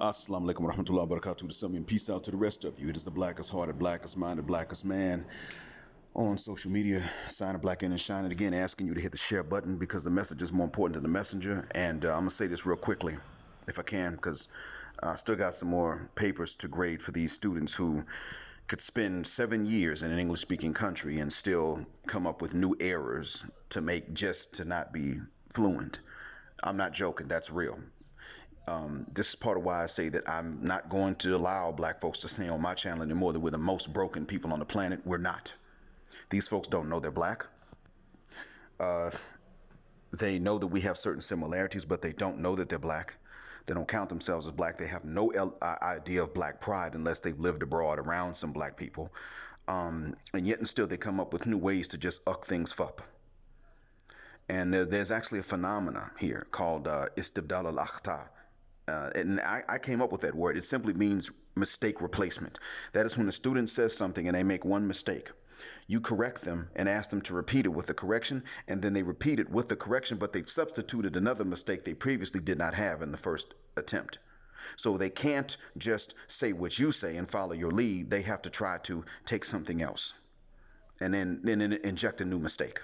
Assalamu alaikum wa rahmatullahi wa barakatuh to some and peace out to the rest of you. It is the blackest hearted, blackest minded, blackest man on social media. Sign of Black in and shining again, asking you to hit the share button because the message is more important than the messenger. And I'm going to say this real quickly, if I can, because I still got some more papers to grade for these students who could spend 7 years in an English speaking country and still come up with new errors to make just to not be fluent. I'm not joking. That's real. This is part of why I say that I'm not going to allow black folks to say on my channel anymore that we're the most broken people on the planet. We're not. These folks don't know they're black. They know that we have certain similarities, but they don't know that they're black. They don't count themselves as black. They have no idea of black pride unless they've lived abroad around some black people. And yet and still they come up with new ways to just uck things up. And there's actually a phenomena here called istibdal al-akhta. And I came up with that word. It simply means mistake replacement. That is when a student says something and they make one mistake. You correct them and ask them to repeat it with the correction, and then they repeat it with the correction, but they've substituted another mistake they previously did not have in the first attempt. So they can't just say what you say and follow your lead. They have to try to take something else and then inject a new mistake.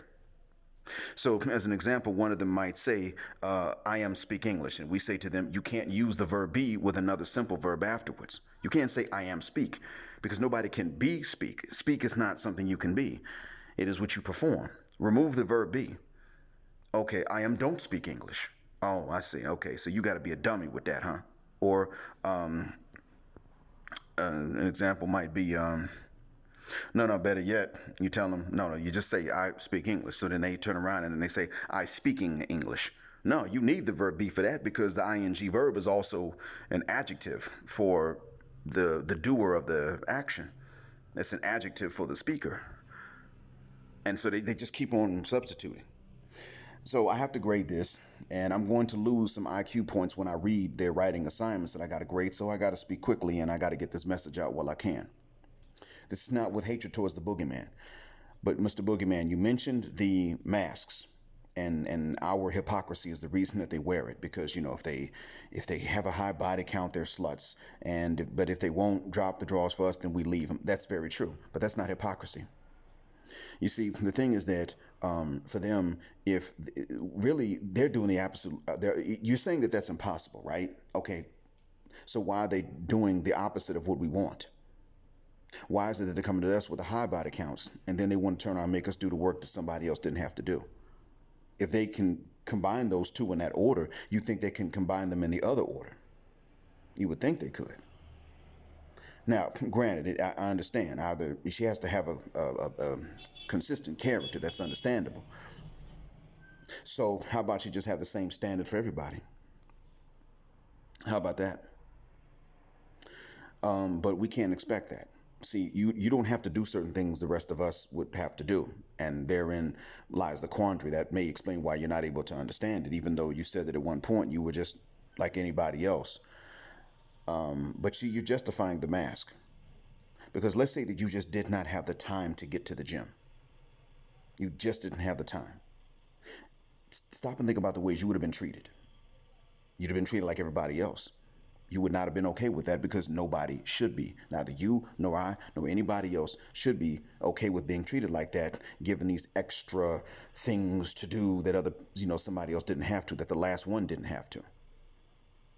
So as an example, one of them might say, I am speak English. And we say to them, you can't use the verb be with another simple verb afterwards. You can't say I am speak because nobody can be speak. Speak is not something you can be. It is what you perform. Remove the verb be. Okay, I am don't speak English. Oh, I see. Okay, so you got to be a dummy with that, huh? Or an example might be, no, better yet, you tell them, no, you just say, I speak English. So then they turn around and then they say, I speaking English. No, you need the verb be for that because the ing verb is also an adjective for the doer of the action. It's an adjective for the speaker. And so they just keep on substituting. So I have to grade this, and I'm going to lose some IQ points when I read their writing assignments that I got to grade. So I got to speak quickly and I got to get this message out while I can. This is not with hatred towards the boogeyman. But Mr. Boogeyman, you mentioned the masks and our hypocrisy is the reason that they wear it. Because, you know, if they have a high body count, they're sluts. But if they won't drop the draws for us, then we leave them. That's very true. But that's not hypocrisy. You see, the thing is that for them, if really they're doing the absolute, you're saying that that's impossible, right? Okay. So why are they doing the opposite of what we want? Why is it that they're coming to us with the high body counts and then they want to turn around and make us do the work that somebody else didn't have to do? If they can combine those two in that order, you think they can combine them in the other order? You would think they could. Now, granted, I understand. Either she has to have a consistent character that's understandable. So how about you just have the same standard for everybody? How about that? But we can't expect that. See, you don't have to do certain things the rest of us would have to do. And therein lies the quandary that may explain why you're not able to understand it, even though you said that at one point you were just like anybody else. But you're justifying the mask. Because let's say that you just did not have the time to get to the gym. You just didn't have the time. Stop and think about the ways you would have been treated. You'd have been treated like everybody else. You would not have been okay with that because nobody should be. Neither you, nor I, nor anybody else should be okay with being treated like that, given these extra things to do that somebody else didn't have to, that the last one didn't have to.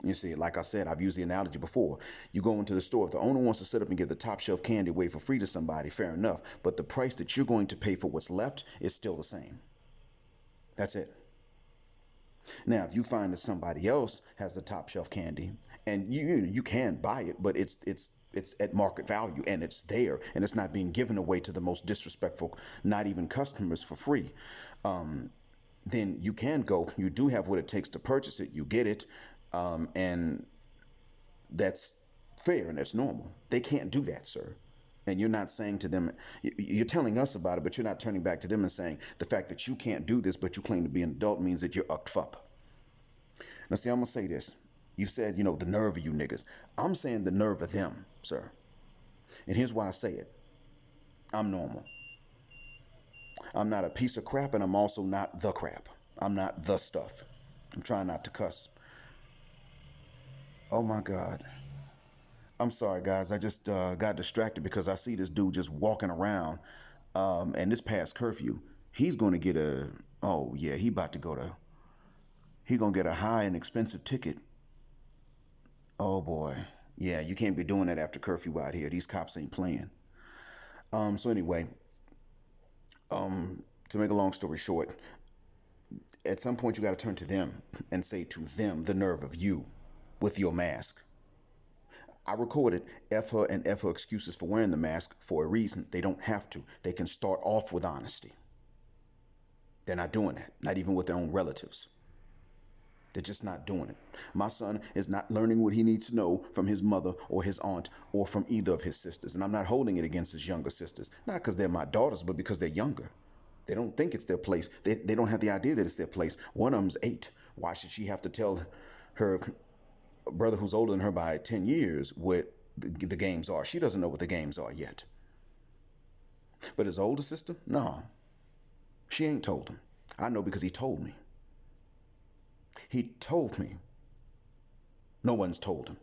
You see, like I said, I've used the analogy before. You go into the store. If the owner wants to sit up and give the top shelf candy away for free to somebody, fair enough. But the price that you're going to pay for what's left is still the same. That's it. Now, if you find that somebody else has the top shelf candy and you can buy it, but it's at market value and it's there and it's not being given away to the most disrespectful, not even customers for free, then you can go. You do have what it takes to purchase it. You get it. And that's fair and that's normal. They can't do that, sir. And you're not saying to them, you're telling us about it, but you're not turning back to them and saying the fact that you can't do this, but you claim to be an adult means that you're ucked up. Now, see, I'm going to say this. You said, the nerve of you niggas. I'm saying the nerve of them, sir. And here's why I say it. I'm normal. I'm not a piece of crap, and I'm also not the crap. I'm not the stuff. I'm trying not to cuss. Oh my God. I'm sorry, guys. I just got distracted because I see this dude just walking around, and this past curfew, he's going to get a. Oh yeah, he about to go to. He gonna get a high and expensive ticket. Oh boy, yeah, you can't be doing that after curfew out here. These cops ain't playing. So anyway, to make a long story short, at some point you got to turn to them and say to them, the nerve of you, with your mask. I recorded F her and F her excuses for wearing the mask for a reason. They don't have to. They can start off with honesty. They're not doing that, not even with their own relatives. They're just not doing it. My son is not learning what he needs to know from his mother or his aunt or from either of his sisters. And I'm not holding it against his younger sisters, not because they're my daughters, but because they're younger. They don't think it's their place. They don't have the idea that it's their place. One of them's 8. Why should she have to tell her brother who's older than her by 10 years what the games are? She doesn't know what the games are yet. But his older sister, no, she ain't told him. I know because he told me. He told me. No one's told him.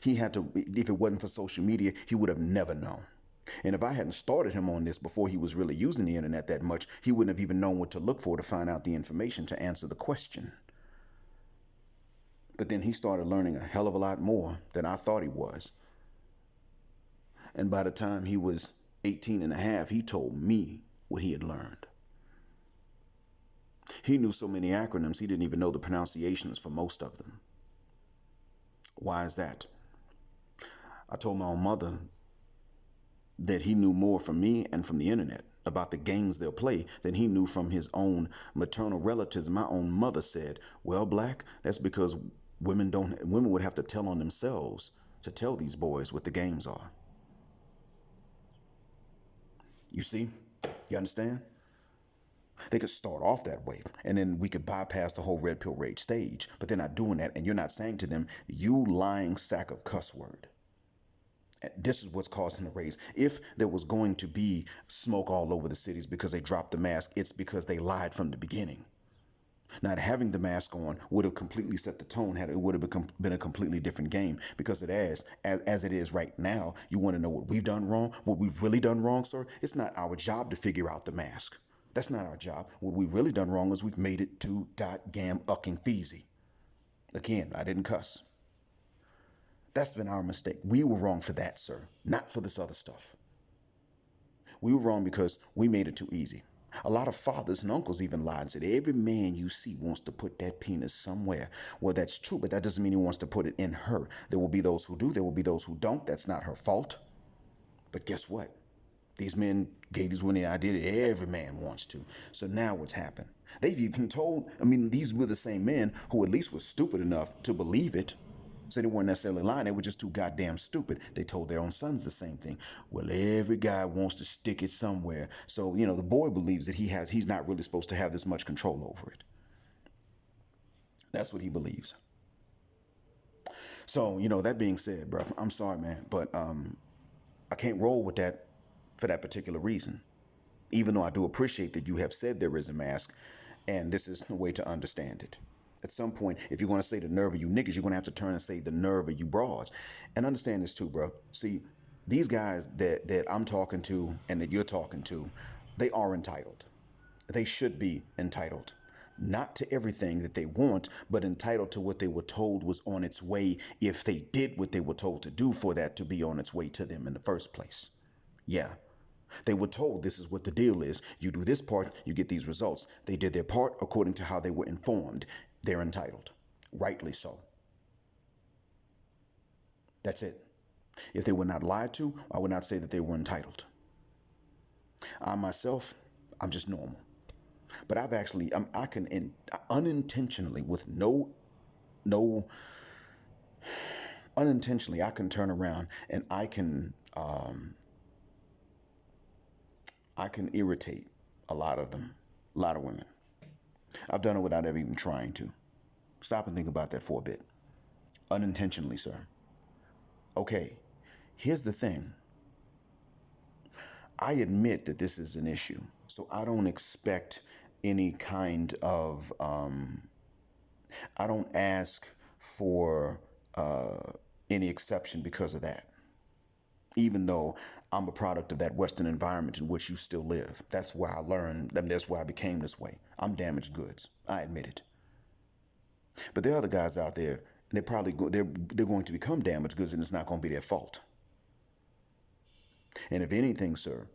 He had to, if it wasn't for social media, he would have never known. And if I hadn't started him on this before he was really using the internet that much, he wouldn't have even known what to look for to find out the information to answer the question. But then he started learning a hell of a lot more than I thought he was. And by the time he was 18 and a half, he told me what he had learned. He knew so many acronyms, he didn't even know the pronunciations for most of them. Why is that? I told my own mother that he knew more from me and from the internet about the games they'll play than he knew from his own maternal relatives. My own mother said, well, Black, that's because women would have to tell on themselves to tell these boys what the games are. You see? You understand? They could start off that way, and then we could bypass the whole red pill rage stage. But they're not doing that, and you're not saying to them, you lying sack of cuss word. This is what's causing the rage. If there was going to be smoke all over the cities because they dropped the mask, it's because they lied from the beginning. Not having the mask on would have completely set the tone. It would have been a completely different game, because as it is right now, you want to know what we've done wrong, what we've really done wrong, sir? It's not our job to figure out the mask. That's not our job. What we've really done wrong is we've made it too gam ucking feezy. Again, I didn't cuss. That's been our mistake. We were wrong for that, sir, not for this other stuff. We were wrong because we made it too easy. A lot of fathers and uncles even lied and said, every man you see wants to put that penis somewhere. Well, that's true, but that doesn't mean he wants to put it in her. There will be those who do. There will be those who don't. That's not her fault. But guess what? These men gave these women the idea that every man wants to. So now what's happened? They've even told, these were the same men who at least were stupid enough to believe it. So they weren't necessarily lying. They were just too goddamn stupid. They told their own sons the same thing. Well, every guy wants to stick it somewhere. So, the boy believes that he's not really supposed to have this much control over it. That's what he believes. So, that being said, bro, I'm sorry, man, but I can't roll with that for that particular reason. Even though I do appreciate that you have said there is a mask, and this is the way to understand it. At some point, if you're going to say the nerve of you niggas, you're going to have to turn and say the nerve of you broads. And understand this too, bro. See, these guys that I'm talking to and that you're talking to, they are entitled. They should be entitled. Not to everything that they want, but entitled to what they were told was on its way if they did what they were told to do for that to be on its way to them in the first place. Yeah. They were told this is what the deal is. You do this part, you get these results. They did their part according to how they were informed. They're entitled. Rightly so. That's it. If they were not lied to, I would not say that they were entitled. I myself, I'm just normal. But I've actually, I can unintentionally, with unintentionally, I can turn around and I can irritate a lot of them, a lot of women. I've done it without ever even trying to. Stop and think about that for a bit. Unintentionally, sir. Okay, here's the thing. I admit that this is an issue, so I don't expect any kind of, I don't ask for any exception because of that. Even though I'm a product of that Western environment in which you still live. That's where I learned, and that's why I became this way. I'm damaged goods. I admit it. But there are other guys out there, and they're going to become damaged goods, and it's not going to be their fault. And if anything, sir,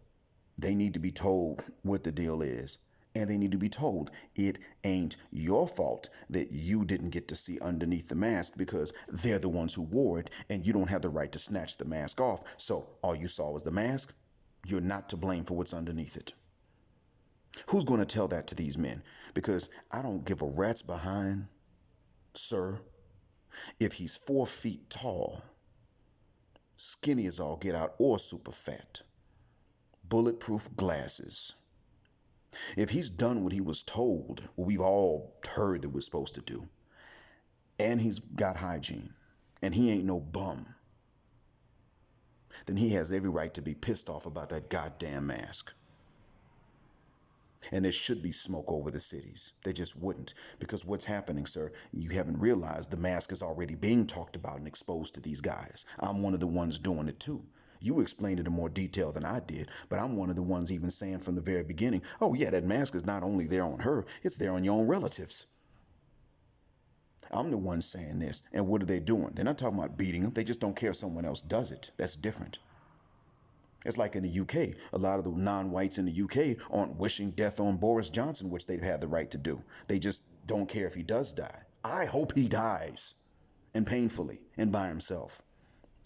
they need to be told what the deal is. And they need to be told it ain't your fault that you didn't get to see underneath the mask because they're the ones who wore it and you don't have the right to snatch the mask off. So all you saw was the mask. You're not to blame for what's underneath it. Who's going to tell that to these men? Because I don't give a rat's behind, sir, if he's 4 feet tall, skinny as all get out, or super fat, bulletproof glasses. If he's done what he was told, what we've all heard that we're supposed to do, and he's got hygiene, and he ain't no bum, then he has every right to be pissed off about that goddamn mask. And there should be smoke over the cities. They just wouldn't. Because what's happening, sir, you haven't realized the mask is already being talked about and exposed to these guys. I'm one of the ones doing it too. You explained it in more detail than I did, but I'm one of the ones even saying from the very beginning, oh yeah, that mask is not only there on her, it's there on your own relatives. I'm the one saying this. And what are they doing? They're not talking about beating them. They just don't care if someone else does it. That's different. It's like in the UK. A lot of the non-whites in the UK aren't wishing death on Boris Johnson, which they've had the right to do. They just don't care if he does die. I hope he dies, and painfully, and by himself.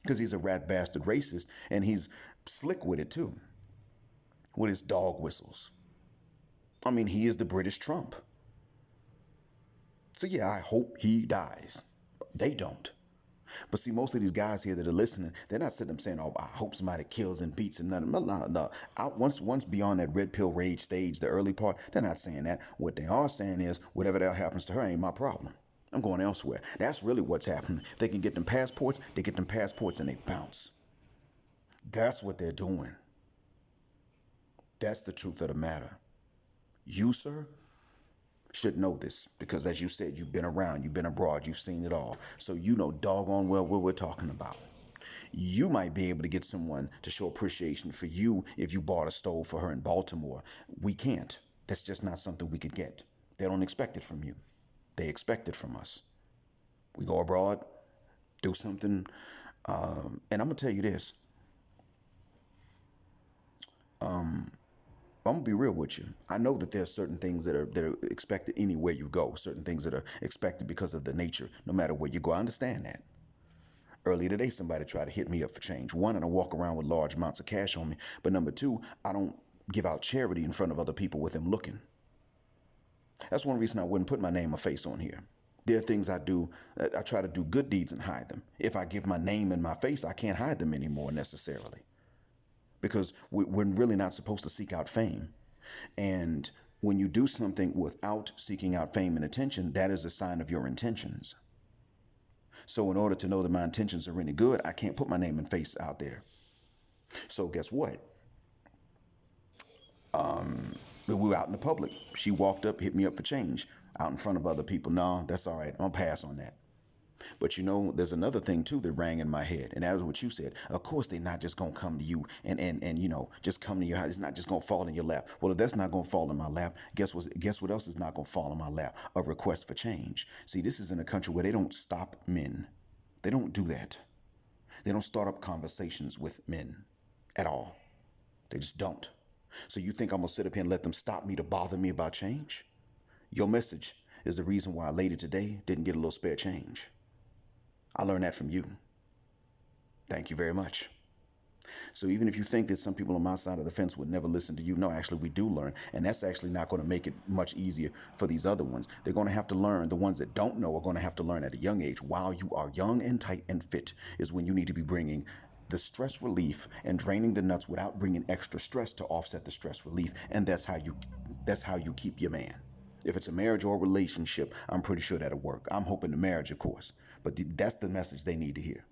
Because he's a rat bastard racist, and he's slick with it too. With his dog whistles. I mean, he is the British Trump. So yeah, I hope he dies. They don't. But see, most of these guys here that are listening, they're not sitting there saying, oh, I hope somebody kills and beats and nothing. No. Once beyond that red pill rage stage, the early part, they're not saying that. What they are saying is, whatever the hell happens to her ain't my problem. I'm going elsewhere. That's really what's happening. If they can get them passports, they get them passports and they bounce. That's what they're doing. That's the truth of the matter. You, sir, should know this because, as you said, you've been around, you've been abroad, you've seen it all. So you know doggone well what we're talking about. You might be able to get someone to show appreciation for you if you bought a stove for her in Baltimore. We can't. That's just not something we could get. They don't expect it from you. They expect it from us. We go abroad, do something, and I'm going to tell you this. I'm gonna be real with you. I know that there are certain things that are expected anywhere you go. Certain things that are expected because of the nature, no matter where you go. I understand that. Earlier today, somebody tried to hit me up for change. One, I don't walk around with large amounts of cash on me. But number two, I don't give out charity in front of other people with them looking. That's one reason I wouldn't put my name or face on here. There are things I do. I try to do good deeds and hide them. If I give my name and my face, I can't hide them anymore necessarily. Because we're really not supposed to seek out fame. And when you do something without seeking out fame and attention, that is a sign of your intentions. So in order to know that my intentions are any good, I can't put my name and face out there. So guess what? We were out in the public. She walked up, hit me up for change out in front of other people. No, that's all right. I'll pass on that. But you know, there's another thing too that rang in my head, and that was what you said. Of course, they're not just gonna come to you and you know just come to your house. It's not just gonna fall in your lap. Well, if that's not gonna fall in my lap, guess what else is not gonna fall in my lap? A request for change. See, this is in a country where they don't stop men. They don't do that. They don't start up conversations with men at all. They just don't. So you think I'm gonna sit up here and let them stop me to bother me about change? Your message is the reason why a lady today didn't get a little spare change. I learned that from you. Thank you very much. So even if you think that some people on my side of the fence would never listen to you, no, actually we do learn. And that's actually not going to make it much easier for these other ones. They're going to have to learn. The ones that don't know are going to have to learn at a young age. While you are young and tight and fit is when you need to be bringing the stress relief and draining the nuts without bringing extra stress to offset the stress relief. And that's how you keep your man. If it's a marriage or a relationship, I'm pretty sure that'll work. I'm hoping the marriage, of course. But that's the message they need to hear.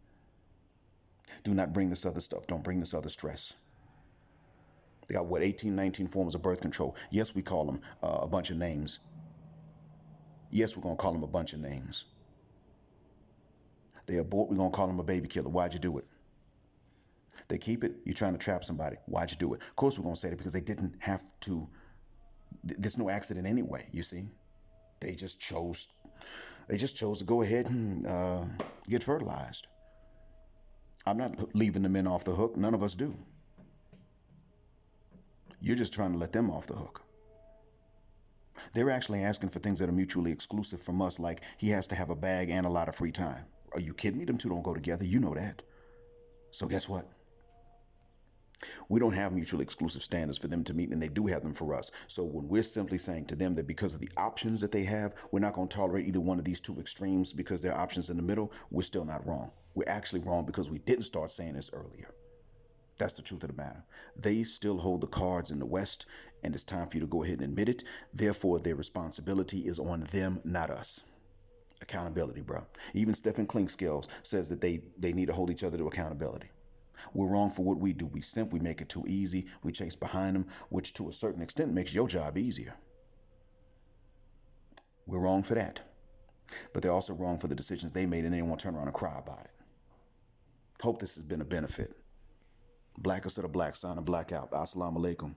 Do not bring this other stuff. Don't bring this other stress. They got, 18, 19 forms of birth control. Yes, we call them a bunch of names. Yes, we're going to call them a bunch of names. They abort, we're going to call them a baby killer. Why'd you do it? They keep it, you're trying to trap somebody. Why'd you do it? Of course, we're going to say that because they didn't have to. There's no accident anyway, you see. They just chose to go ahead and get fertilized. I'm not leaving the men off the hook. None of us do. You're just trying to let them off the hook. They're actually asking for things that are mutually exclusive from us, like he has to have a bag and a lot of free time. Are you kidding me? Them two don't go together. You know that. So guess what? We don't have mutually exclusive standards for them to meet, and they do have them for us. So when we're simply saying to them that because of the options that they have, we're not going to tolerate either one of these two extremes because there are options in the middle, we're still not wrong. We're actually wrong because we didn't start saying this earlier. That's the truth of the matter. They still hold the cards in the West, and it's time for you to go ahead and admit it. Therefore, their responsibility is on them, not us. Accountability, bro. Even Stephen Clinkscales says that they need to hold each other to accountability. We're wrong for what we do. We simp, we make it too easy. We chase behind them, which to a certain extent makes your job easier. We're wrong for that. But they're also wrong for the decisions they made, and they won't turn around and cry about it. Hope this has been a benefit. Blackest of the black, sign of black out. Assalamu alaikum.